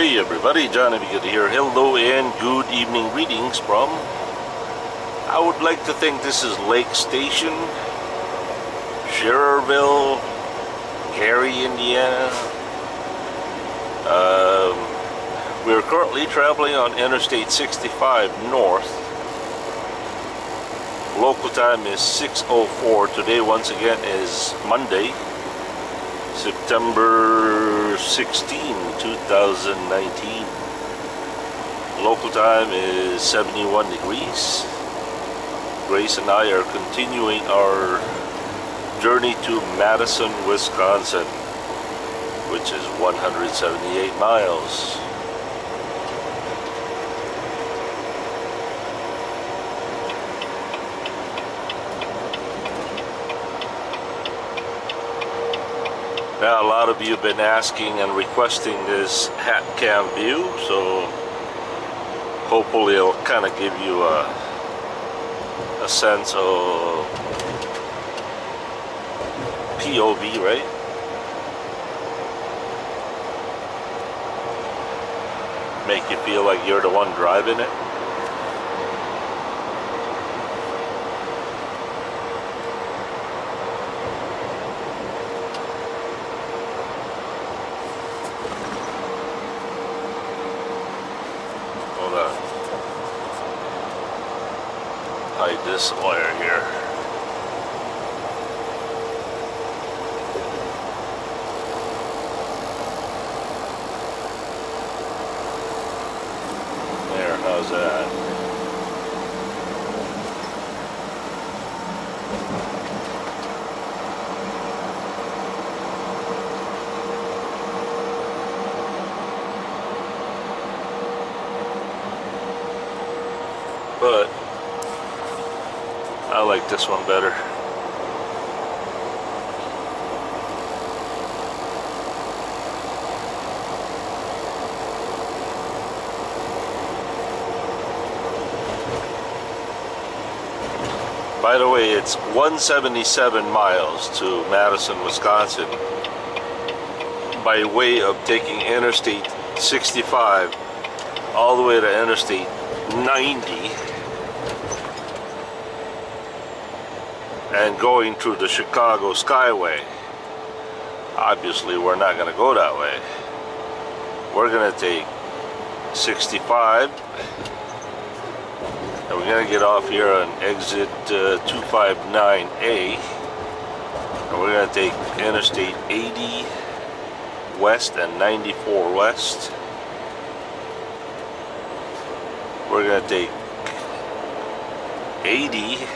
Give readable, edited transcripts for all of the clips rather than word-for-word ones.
Hey everybody, Johnny B. Good here. Hello and good evening greetings from, I would like to think this is Lake Station, Schererville, Gary, Indiana. We're currently traveling on Interstate 65 north. Local time is 6:04. Today once again is Monday, September 16, 2019. Local time is 71 degrees. Grace and I are continuing our journey to Madison, Wisconsin, which is 178 miles. Now, a lot of you have been asking and requesting this hat cam view, so hopefully it'll kind of give you a sense of POV, right? Make you feel like you're the one driving it. Hide this wire here. There, how's that? But I like this one better. By the way, it's 177 miles to Madison, Wisconsin by way of taking Interstate 65 all the way to Interstate 90 and going through the Chicago Skyway. Obviously, we're not going to go that way. We're going to take 65, and we're going to get off here on exit 259A, and we're going to take Interstate 80 west and 94 west. We're going to take 80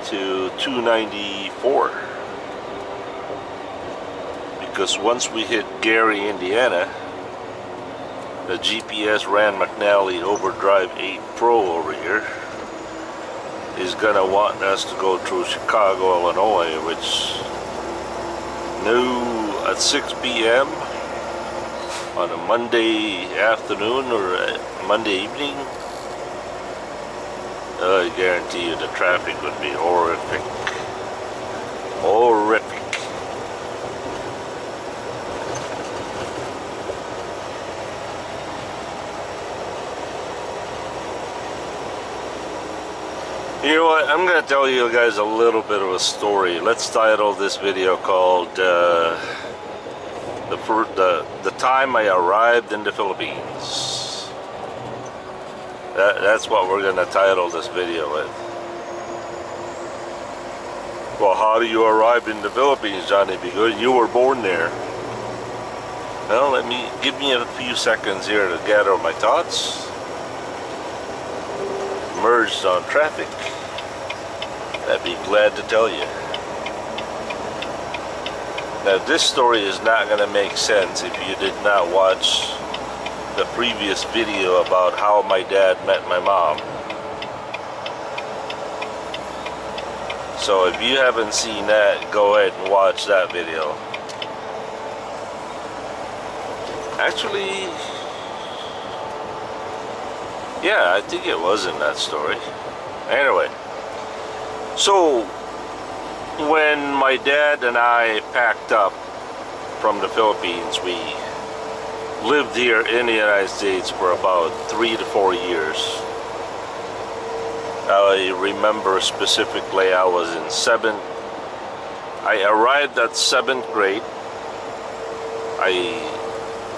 to 294, because once we hit Gary, Indiana, the GPS Rand McNally Overdrive 8 Pro over here is gonna want us to go through Chicago, Illinois, which new at 6 p.m. on a Monday afternoon or a Monday evening. I guarantee you the traffic would be horrific. Horrific. You know what? I'm going to tell you guys a little bit of a story. Let's title this video called the time I arrived in the Philippines. That's what we're going to title this video with. Well, how do you arrive in the Philippines, Johnny? Because you were born there. Well, give me a few seconds here to gather my thoughts. Merged on traffic. I'd be glad to tell you. Now, this story is not going to make sense if you did not watch the previous video about how my dad met my mom. So if you haven't seen that, go ahead and watch that video. Actually, yeah, I think it was in that story. Anyway, so when my dad and I packed up from the Philippines, we lived here in the United States for about 3 to 4 years. I remember specifically I was in 7th. I arrived at 7th grade. I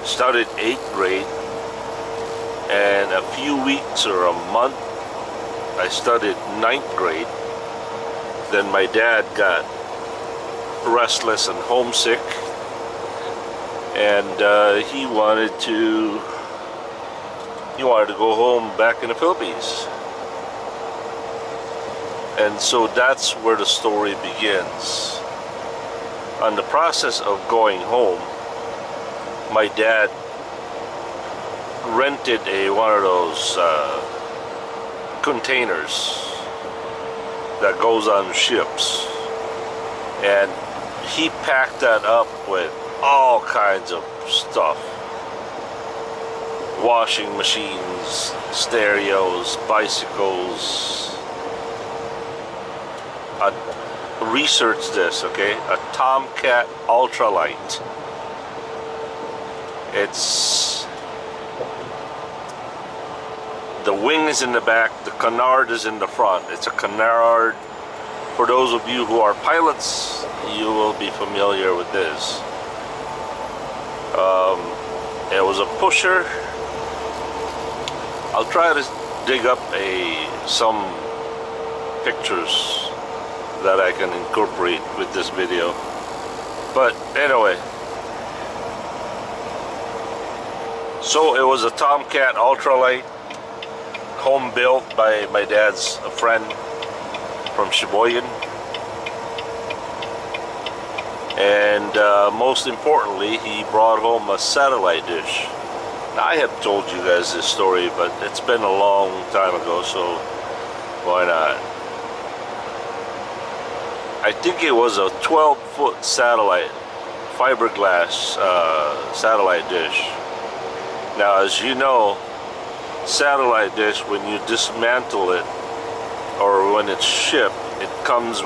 started 8th grade, and a few weeks or a month I started 9th grade. Then my dad got restless and homesick, and he wanted to go home back in the Philippines. And so that's where the story begins. On the process of going home, my dad rented one of those containers that goes on ships, and he packed that up with all kinds of stuff: washing machines, stereos, bicycles. Research this, okay? A Tomcat Ultralight. It's the wing is in the back, the canard is in the front. It's a canard. For those of you who are pilots, you will be familiar with this. It was a pusher. I'll try to dig up some pictures that I can incorporate with this video. But anyway, so it was a Tomcat Ultralight, home built by my dad's friend from Sheboygan. And most importantly, he brought home a satellite dish. Now, I have told you guys this story, but it's been a long time ago, so why not? I think it was a 12-foot satellite, fiberglass satellite dish. Now, as you know, satellite dish, when you dismantle it, or when it's shipped, it comes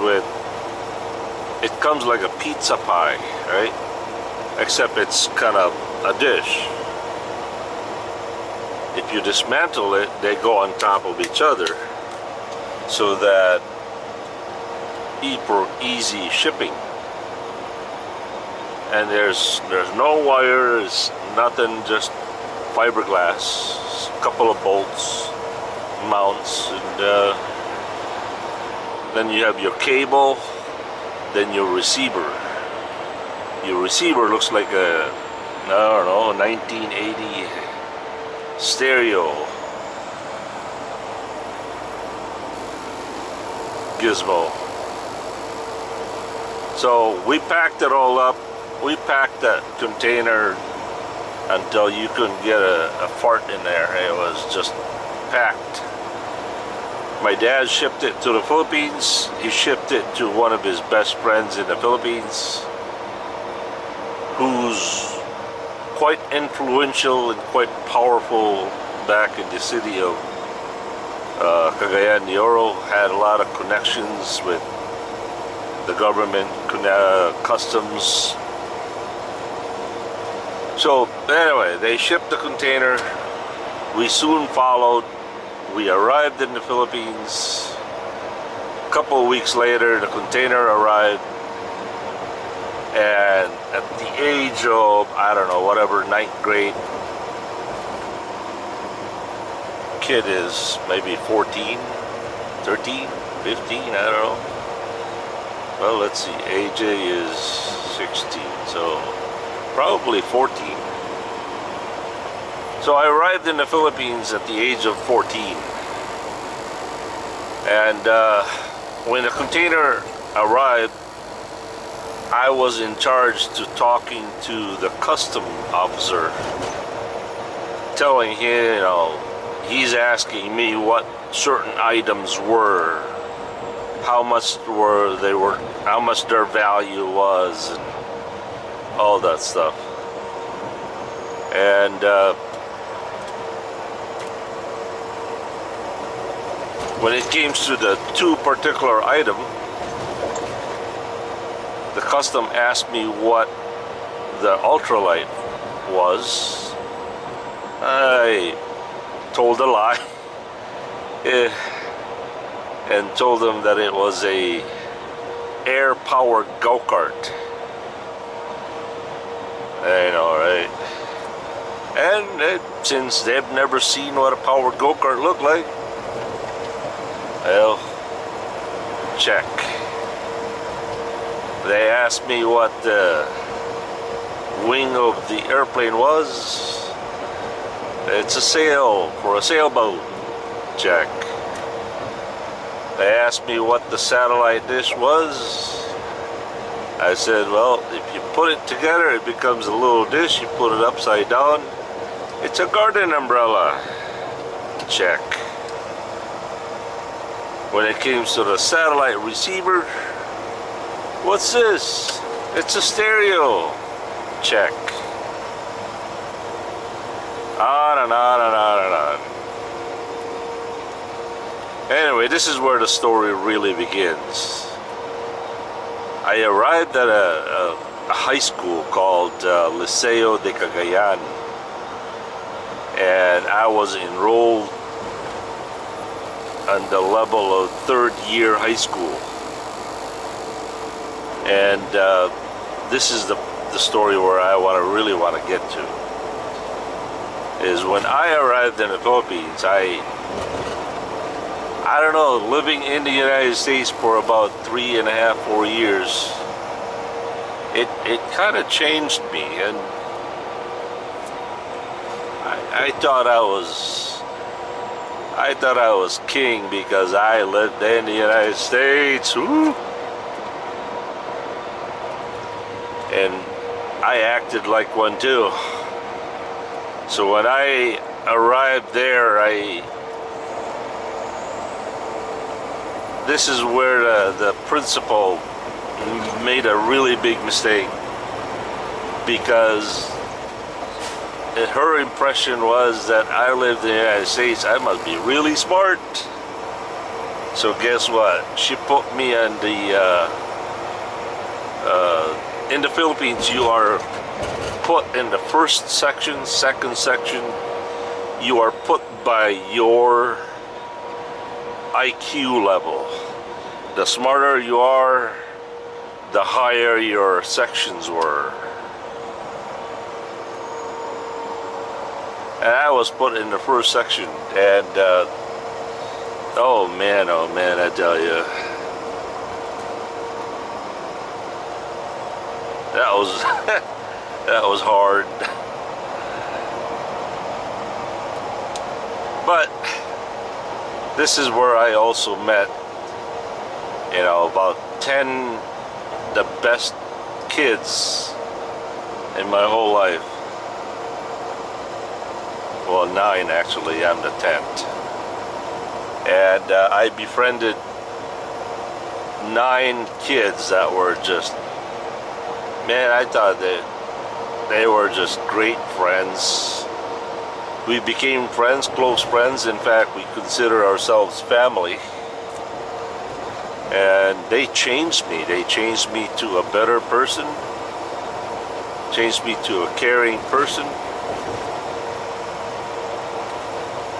like a pizza pie, right? Except it's kind of a dish. If you dismantle it, they go on top of each other, so that for easy shipping. And there's no wires, nothing, just fiberglass, a couple of bolts, mounts, and then you have your cable, then your receiver. Your receiver looks like a, I don't know, 1980 stereo gizmo. So we packed it all up. We packed that container until you couldn't get a fart in there. It was just packed. My dad shipped it to the Philippines. He shipped it to one of his best friends in the Philippines, who's quite influential and quite powerful back in the city of Cagayan de Oro. Had a lot of connections with the government, customs. So anyway, they shipped the container. We soon followed. We arrived in the Philippines. A couple of weeks later, the container arrived. And at the age of, I don't know, whatever, 9th grade, kid is maybe 14, 13, 15, I don't know. Well, let's see, AJ is 16, so probably 14. So I arrived in the Philippines at the age of 14. And when the container arrived, I was in charge to talking to the custom officer, telling him, you know, he's asking me what certain items were, how much how much their value was, and all that stuff. And when it came to the two particular items, the custom asked me what the ultralight was, I told a lie and told them that it was a air-powered go-kart. I know, right? And since they've never seen what a powered go-kart looked like, well, check. They asked me what the wing of the airplane was. It's a sail for a sailboat. Check. They asked me what the satellite dish was. I said, well, if you put it together, it becomes a little dish. You put it upside down, it's a garden umbrella. Check. When it comes to the satellite receiver, what's this? It's a stereo. Check. On and on and on and on. Anyway, this is where the story really begins. I arrived at a high school called Liceo de Cagayan, and I was enrolled on the level of third year high school. And this is the story where I really want to get to. Is when I arrived in the Philippines, I don't know, living in the United States for about 3.5, 4 years, it kind of changed me, and I thought I was king because I lived in the United States. Woo! And I acted like one too. So when I arrived there, this is where the principal made a really big mistake, because her impression was that I lived in the United States, I must be really smart. So guess what? She put me on in the Philippines, you are put in the first section, second section. You are put by your IQ level. The smarter you are, the higher your sections were. And I was put in the first section, and oh man, I tell you, that was that was hard. But this is where I also met, about 10 the best kids in my whole life. Well, 9 actually, I'm the 10th. And I befriended 9 kids that were just, man, I thought that they were just great friends. We became friends, close friends. In fact, we consider ourselves family. And they changed me. They changed me to a better person. Changed me to a caring person.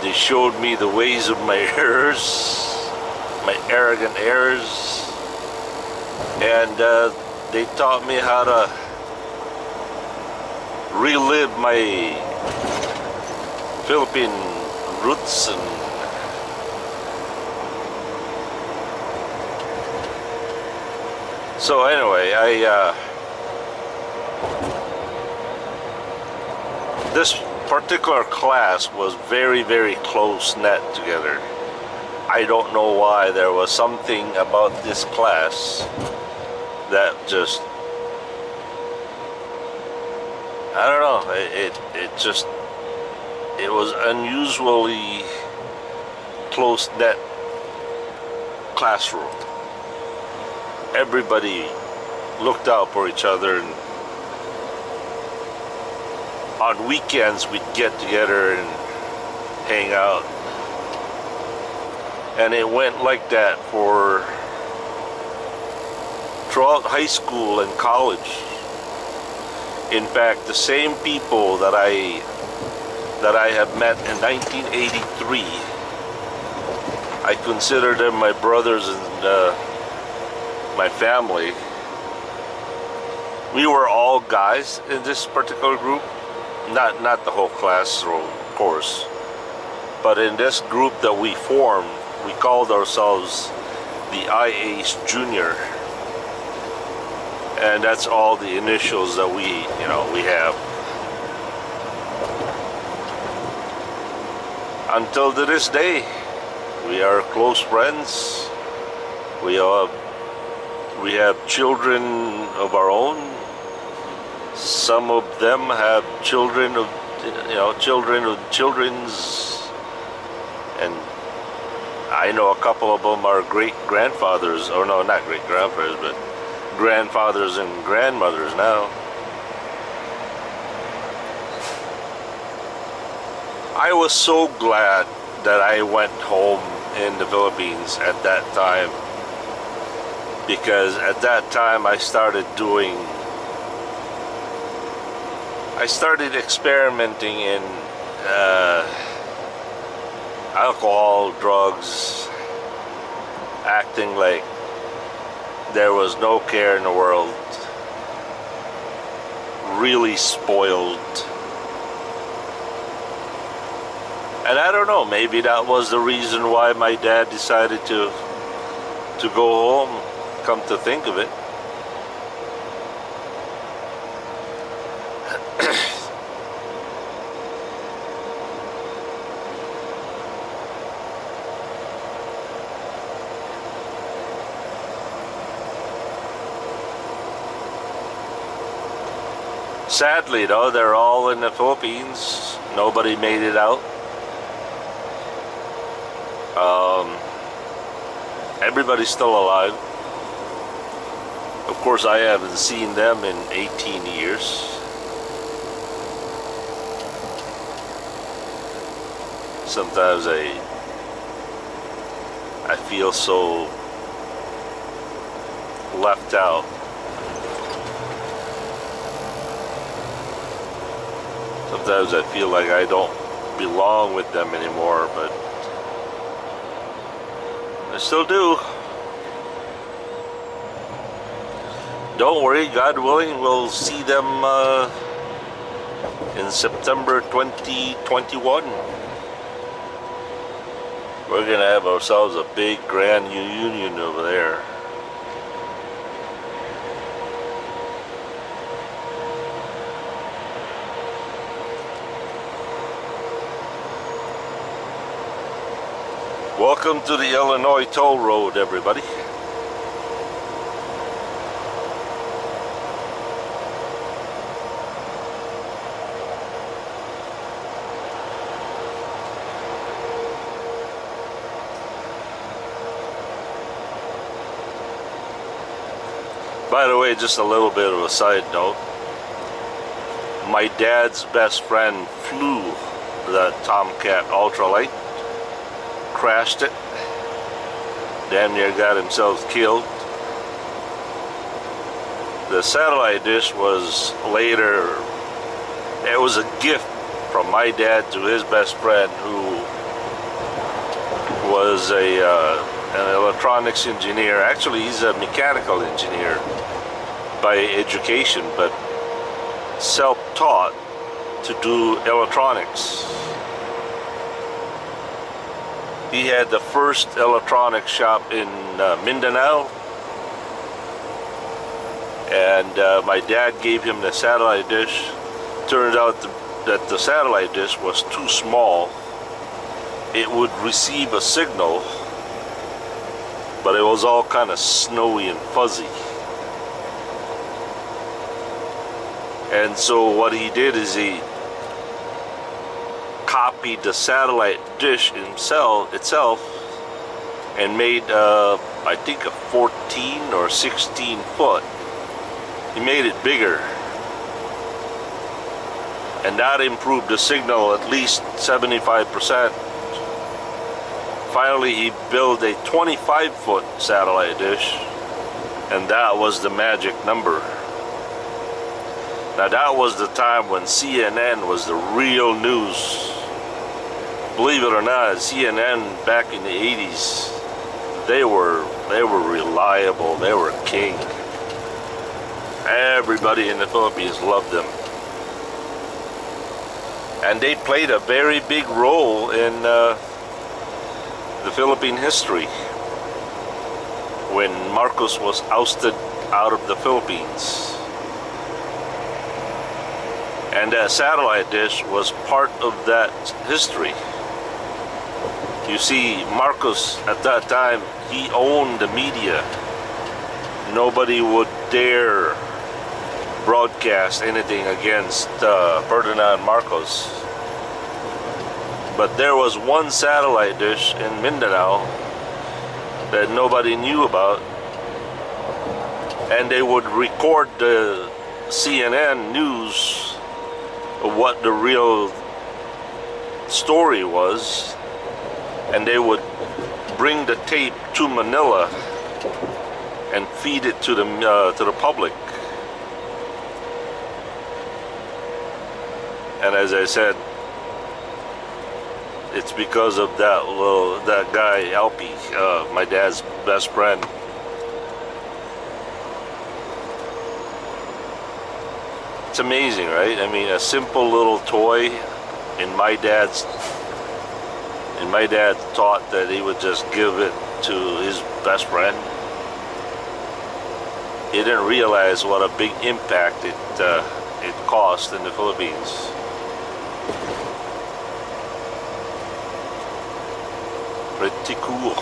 They showed me the ways of my errors, my arrogant errors. And they taught me how to relive my Philippine roots. And so anyway, this particular class was very, very close knit together. I don't know why. There was something about this class that just, I don't know, it was unusually close knit classroom. Everybody looked out for each other, and on weekends we'd get together and hang out. And it went like that for throughout high school and college. In fact, the same people that I that I have met in 1983. I consider them my brothers and my family. We were all guys in this particular group, not the whole class, of course, but in this group that we formed, we called ourselves the IAs Junior, and that's all the initials that we have. Until to this day, we are close friends. We have children of our own. Some of them have children of children of children's, and I know a couple of them are great grandfathers, or no, not great grandfathers, but grandfathers and grandmothers now. I was so glad that I went home in the Philippines at that time, because at that time I started experimenting in alcohol, drugs, acting like there was no care in the world, really spoiled. And I don't know, maybe that was the reason why my dad decided to go home, come to think of it. Sadly though, they're all in the Philippines. Nobody made it out. Everybody's still alive. Of course, I haven't seen them in 18 years. Sometimes I feel so left out. Sometimes I feel like I don't belong with them anymore, but I still do. Don't worry, God willing, we'll see them in September 2021. We're gonna have ourselves a big grand reunion over there. Welcome to the Illinois Toll Road, everybody. By the way, just a little bit of a side note. My dad's best friend flew the Tomcat Ultralight, crashed it, damn near got himself killed. The satellite dish was later, it was a gift from my dad to his best friend, who was an electronics engineer. Actually, he's a mechanical engineer by education, but self-taught to do electronics. He had the first electronics shop in Mindanao, and my dad gave him the satellite dish. Turned out that the satellite dish was too small. It would receive a signal, but it was all kind of snowy and fuzzy. And so what he did is he copied the satellite dish itself and made I think a 14 or 16 foot. He made it bigger, and that improved the signal at least 75%. Finally, he built a 25-foot satellite dish, and that was the magic number. Now that was the time when CNN was the real news. Believe it or not, CNN back in the 80s, they were reliable, they were king. Everybody in the Philippines loved them. And they played a very big role in the Philippine history when Marcos was ousted out of the Philippines. And that satellite dish was part of that history. You see, Marcos at that time, he owned the media. Nobody would dare broadcast anything against Ferdinand Marcos. But there was one satellite dish in Mindanao that nobody knew about, and they would record the CNN news of what the real story was, and they would bring the tape to Manila and feed it to the public. And as I said, it's because of that guy Alpi, my dad's best friend. It's amazing, right? I mean, a simple little toy, and my dad thought that he would just give it to his best friend. He didn't realize what a big impact it caused in the Philippines. Pretty cool.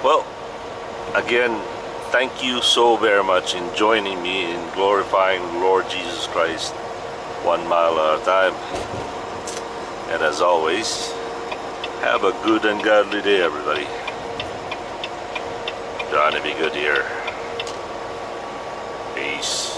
Well, again, thank you so very much in joining me in glorifying the Lord Jesus Christ 1 mile at a time. And as always, have a good and godly day, everybody. Trying to be good here. Peace.